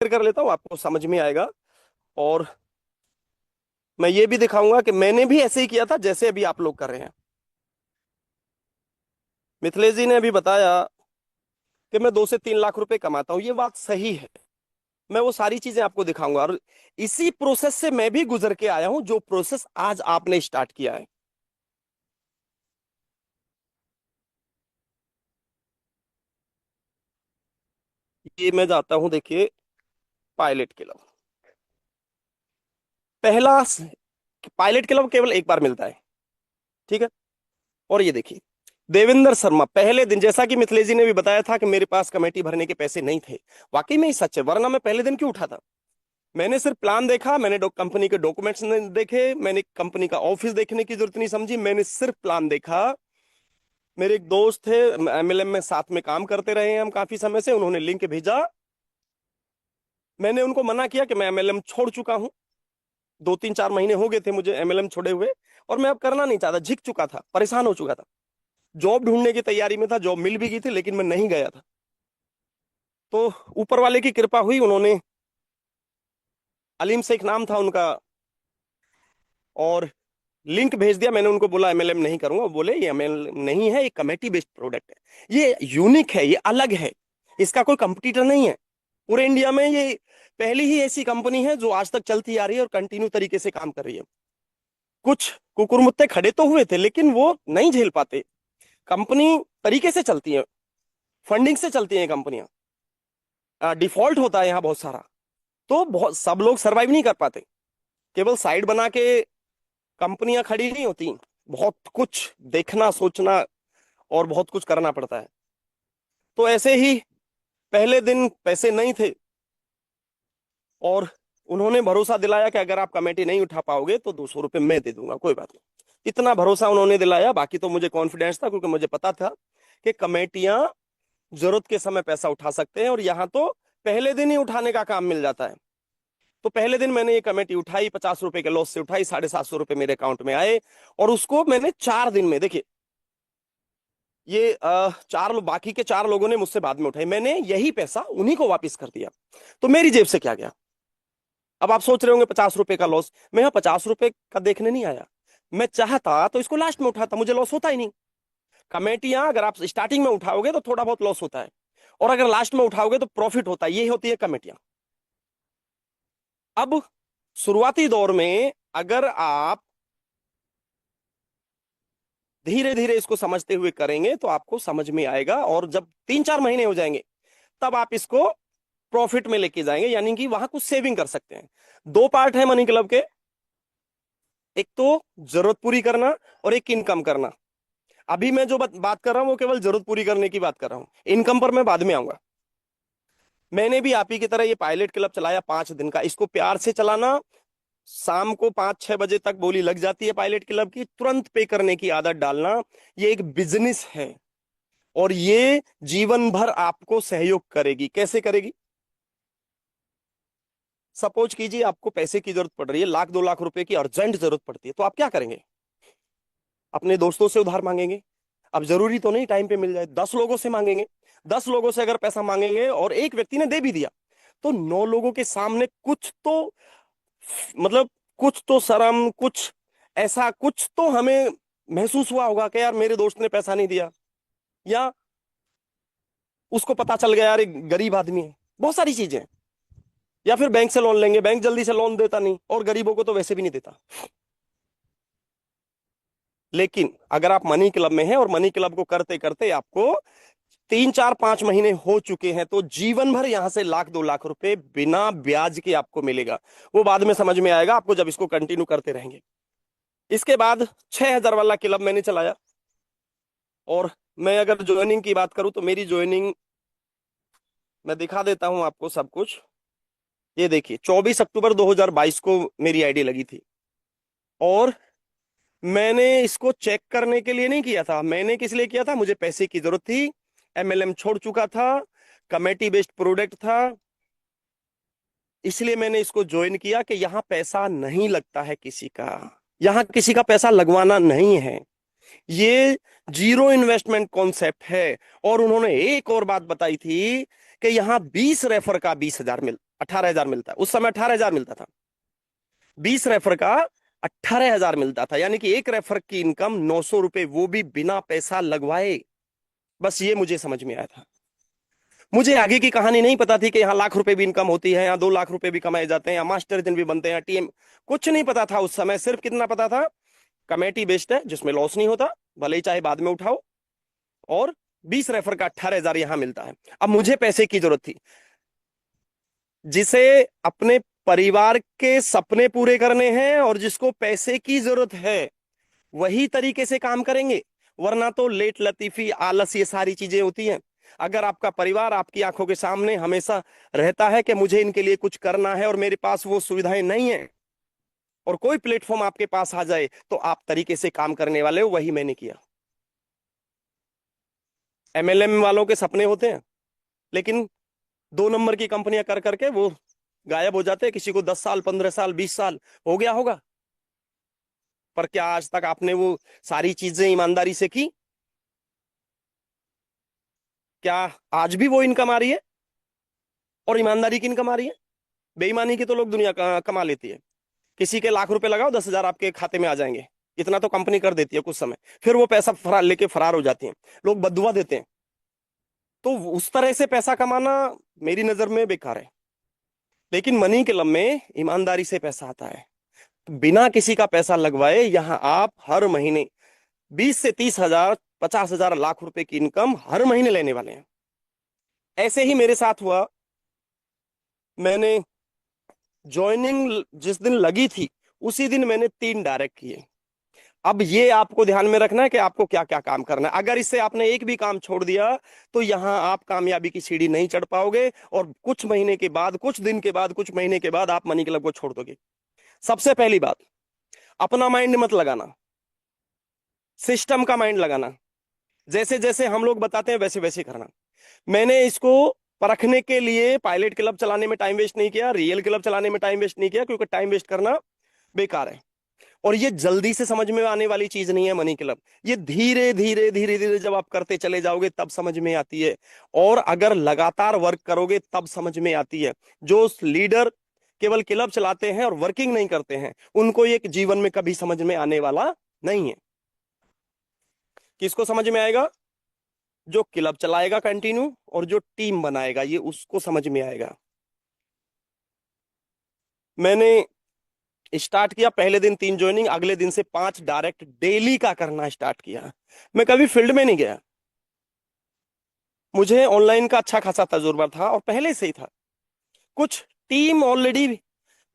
कर लेता हूँ, आपको समझ में आएगा। और मैं ये भी दिखाऊंगा कि मैंने भी ऐसे ही किया था जैसे अभी आप लोग कर रहे हैं। मिथिलेश जी ने अभी बताया कि मैं 2 से 3 लाख रुपए कमाता हूँ, ये बात सही है। मैं वो सारी चीजें आपको दिखाऊंगा, और इसी प्रोसेस से मैं भी गुजर के आया हूं जो प्रोसेस आज आपने स्टार्ट किया है। ये मैं जाता हूं, देखिए, पायलट क्लब। पहला पायलट क्लब केवल एक बार मिलता है, ठीक है। और ये देखिए, देवेंद्र शर्मा, पहले दिन, जैसा कि मिथिलेश जी ने भी बताया था कि मेरे पास कमेटी भरने के पैसे नहीं थे, वाकई में ही सच है, वरना मैं पहले दिन क्यों उठा था। मैंने सिर्फ प्लान देखा, मैंने कंपनी के डॉक्यूमेंट्स नहीं देखे, मैंने कंपनी का ऑफिस देखने की जरूरत नहीं समझी, मैंने सिर्फ प्लान देखा। मेरे एक दोस्त थे, एमएलएम में साथ में काम करते रहे हैं हम काफी समय से, उन्होंने लिंक भेजा। मैंने उनको मना किया कि मैं एमएलएम छोड़ चुका हूं, 2 3 4 महीने हो गए थे मुझे एमएलएम छोड़े हुए, और मैं अब करना नहीं चाहता, झिक चुका था, परेशान हो चुका था। जॉब ढूंढने की तैयारी में था, जॉब मिल भी गई थी, लेकिन मैं नहीं गया था। तो ऊपर वाले की कृपा हुई, उन्होंने, अलीम शेख नाम था उनका, और लिंक भेज दिया। मैंने उनको बोला एमएलएम नहीं करूंगा, वो बोले ये एमएलएम नहीं है, ये कमेटी बेस्ड प्रोडक्ट है, ये यूनिक है, ये अलग है, इसका कोई कंपटीटर नहीं है पूरे इंडिया में। ये पहली ही ऐसी कंपनी है जो आज तक चलती आ रही है और कंटिन्यू तरीके से काम कर रही है। कुछ कुकुरमुत्ते खड़े तो हुए थे, लेकिन वो नहीं झेल पाते। कंपनी तरीके से चलती है, फंडिंग से चलती है कंपनियां, डिफॉल्ट होता है यहाँ बहुत सारा, तो बहुत सब लोग सरवाइव नहीं कर पाते। केवल साइड बना के कंपनियां खड़ी नहीं होती, बहुत कुछ देखना, सोचना और बहुत कुछ करना पड़ता है। तो ऐसे ही पहले दिन पैसे नहीं थे, और उन्होंने भरोसा दिलाया कि अगर आप कमेटी नहीं उठा पाओगे तो 200 रुपये मैं दे दूंगा, कोई बात नहीं। इतना भरोसा उन्होंने दिलाया, बाकी तो मुझे कॉन्फिडेंस था, क्योंकि मुझे पता था कि कमेटियां जरूरत के समय पैसा उठा सकते हैं, और यहाँ तो पहले दिन ही उठाने का काम मिल जाता है। तो पहले दिन मैंने ये कमेटी उठाई, 50 रुपए के लॉस से उठाई, 750 रुपये मेरे अकाउंट में आए। और उसको मैंने 4 दिन में, देखिए, ये बाकी के 4 लोगों ने मुझसे बाद में उठाई, मैंने यही पैसा उन्हीं को वापस कर दिया। तो मेरी जेब से क्या गया। अब आप सोच रहे होंगे 50 रुपए का लॉस, मैं यहाँ 50 रुपए का देखने नहीं आया। मैं चाहता तो इसको लास्ट में उठाता, मुझे लॉस होता ही नहीं। कमेटियां अगर आप स्टार्टिंग में उठाओगे तो थोड़ा बहुत लॉस होता है, और अगर लास्ट में उठाओगे तो प्रॉफिट होता है, ये होती है कमेटियां। अब शुरुआती दौर में अगर आप धीरे धीरे इसको समझते हुए करेंगे तो आपको समझ में आएगा, और जब 3 4 महीने हो जाएंगे तब आप इसको प्रॉफिट में लेके जाएंगे, यानी कि वहां कुछ सेविंग कर सकते हैं। 2 पार्ट है मनी क्लब के, एक तो जरूरत पूरी करना और एक इनकम करना। अभी मैं जो बात कर रहा हूं वो केवल जरूरत पूरी करने की बात कर रहा हूं, इनकम पर मैं बाद में आऊंगा। मैंने भी आप ही की तरह ये पायलट क्लब चलाया 5 दिन का, इसको प्यार से चलाना। शाम को 5 6 बजे तक बोली लग जाती है पायलट क्लब की, तुरंत पे करने की आदत डालना। ये एक बिजनेस है, और ये जीवन भर आपको सहयोग करेगी। कैसे करेगी। सपोज कीजिए आपको पैसे की जरूरत पड़ रही है, 1 लाख 2 लाख रुपए की अर्जेंट जरूरत पड़ती है, तो आप क्या करेंगे। अपने दोस्तों से उधार मांगेंगे। अब जरूरी तो नहीं टाइम पे मिल जाए, 10 लोगों से मांगेंगे। 10 लोगों से अगर पैसा मांगेंगे और एक व्यक्ति ने दे भी दिया, तो 9 लोगों के सामने कुछ तो, मतलब कुछ तो शर्म, कुछ ऐसा कुछ तो हमें महसूस हुआ होगा कि यार मेरे दोस्त ने पैसा नहीं दिया, या उसको पता चल गया यार एक गरीब आदमी है, बहुत सारी चीजें। या फिर बैंक से लोन लेंगे, बैंक जल्दी से लोन देता नहीं, और गरीबों को तो वैसे भी नहीं देता। लेकिन अगर आप मनी क्लब में हैं और मनी क्लब को करते करते आपको 3 4 5 महीने हो चुके हैं, तो जीवन भर यहां से 1 लाख 2 लाख रुपए बिना ब्याज के आपको मिलेगा। वो बाद में समझ में आएगा आपको, जब इसको कंटिन्यू करते रहेंगे। इसके बाद 6,000 वाला क्लब मैंने चलाया, और मैं अगर ज्वाइनिंग की बात करूं तो मेरी ज्वाइनिंग, मैं दिखा देता हूं आपको सब कुछ। ये देखिए, 24 अक्टूबर 2022 को मेरी आईडी लगी थी, और मैंने इसको चेक करने के लिए नहीं किया था। मैंने किस लिए किया था, मुझे पैसे की जरूरत थी, एमएलएम छोड़ चुका था, कमेटी बेस्ड प्रोडक्ट था, इसलिए मैंने इसको ज्वाइन किया कि यहां पैसा नहीं लगता है किसी का, यहां किसी का पैसा लगवाना नहीं है, ये जीरो इन्वेस्टमेंट कॉन्सेप्ट है। और उन्होंने एक और बात बताई थी कि यहां 20 रेफर का 20,000 18,000 मिलता है, उस समय 18,000 मिलता था। 20 रेफर का 18,000 मिलता था, यानी कि एक रेफर की इनकम 900 रुपए, वो भी बिना पैसा लगवाए। बस ये मुझे समझ में आया था। मुझे आगे की कहानी नहीं पता थी कि यहाँ लाख रुपए भी इनकम होती है, यहाँ 2 लाख रुपए भी कमाए जाते हैं, यहाँ मास्टर दिन भी बनते हैं, टीएम। कुछ नहीं पता था उस समय। सिर्फ कितना पता था, कमेटी बेस्ड है जिसमें लॉस नहीं होता, भले ही चाहे बाद में उठाओ, और 20 रेफर का 18,000 यहां मिलता है। अब मुझे पैसे की जरूरत थी, जिसे अपने परिवार के सपने पूरे करने हैं और जिसको पैसे की जरूरत है, वही तरीके से काम करेंगे। वरना तो लेट लतीफी, आलस, ये सारी चीजें होती हैं। अगर आपका परिवार आपकी आंखों के सामने हमेशा रहता है कि मुझे इनके लिए कुछ करना है और मेरे पास वो सुविधाएं नहीं है, और कोई प्लेटफॉर्म आपके पास आ जाए तो आप तरीके से काम करने वाले हो, वही मैंने किया। एमएलएम वालों के सपने होते हैं, लेकिन 2 नंबर की कंपनियां कर करके वो गायब हो जाते हैं। किसी को 10 साल, 15 साल, 20 साल हो गया होगा, पर क्या आज तक आपने वो सारी चीजें ईमानदारी से की? क्या आज भी वो इनकम आ रही है? और ईमानदारी की इनकम आ रही है? बेईमानी की तो लोग दुनिया कमा लेती है। किसी के लाख रुपए लगाओ, 10,000 आपके खाते में आ जाएंगे, इतना तो कंपनी कर देती है कुछ समय, फिर वो पैसा फरार लेके फरार हो जाती है। लोग बदुआ देते हैं। तो उस तरह से पैसा कमाना मेरी नजर में बेकार है। लेकिन मनी क्लब में ईमानदारी से पैसा आता है, बिना किसी का पैसा लगवाए यहां आप हर महीने 20 से 30 हजार, 50 हजार, लाख रुपए की इनकम हर महीने लेने वाले हैं। ऐसे ही मेरे साथ हुआ। मैंने ज्वाइनिंग जिस दिन लगी थी, उसी दिन मैंने 3 डायरेक्ट किए। अब ये आपको ध्यान में रखना है कि आपको क्या क्या काम करना है। अगर इससे आपने एक भी काम छोड़ दिया तो यहां आप कामयाबी की सीढ़ी नहीं चढ़ पाओगे, और कुछ महीने के बाद, कुछ दिन के बाद, कुछ महीने के बाद आप मनी क्लब को छोड़ दोगे। सबसे पहली बात, अपना माइंड मत लगाना, सिस्टम का माइंड लगाना। जैसे जैसे हम लोग बताते हैं वैसे वैसे करना। मैंने इसको परखने के लिए पायलट क्लब चलाने में टाइम वेस्ट नहीं किया, रियल क्लब चलाने में टाइम वेस्ट नहीं किया, क्योंकि टाइम वेस्ट करना बेकार है। और ये जल्दी से समझ में आने वाली चीज नहीं है मनी क्लब। ये धीरे धीरे धीरे धीरे जब आप करते चले जाओगे तब समझ में आती है, और अगर लगातार वर्क करोगे तब समझ में आती है। जो लीडर केवल क्लब चलाते हैं और वर्किंग नहीं करते हैं, उनको ये जीवन में कभी समझ में आने वाला नहीं है। किसको समझ में आएगा? जो क्लब चलाएगा कंटिन्यू और जो टीम बनाएगा, ये उसको समझ में आएगा। मैंने स्टार्ट किया, पहले दिन 3 ज्वाइनिंग, अगले दिन से 5 डायरेक्ट डेली का करना स्टार्ट किया। मैं कभी फील्ड में नहीं गया, मुझे ऑनलाइन का अच्छा खासा तजुर्बा था और पहले से ही था। कुछ टीम ऑलरेडी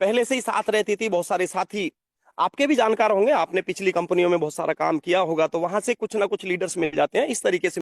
पहले से ही साथ रहती थी, बहुत सारे साथी आपके भी जानकार होंगे, आपने पिछली कंपनियों में बहुत सारा काम किया होगा, तो वहां से कुछ ना कुछ लीडर्स मिल जाते हैं। इस तरीके से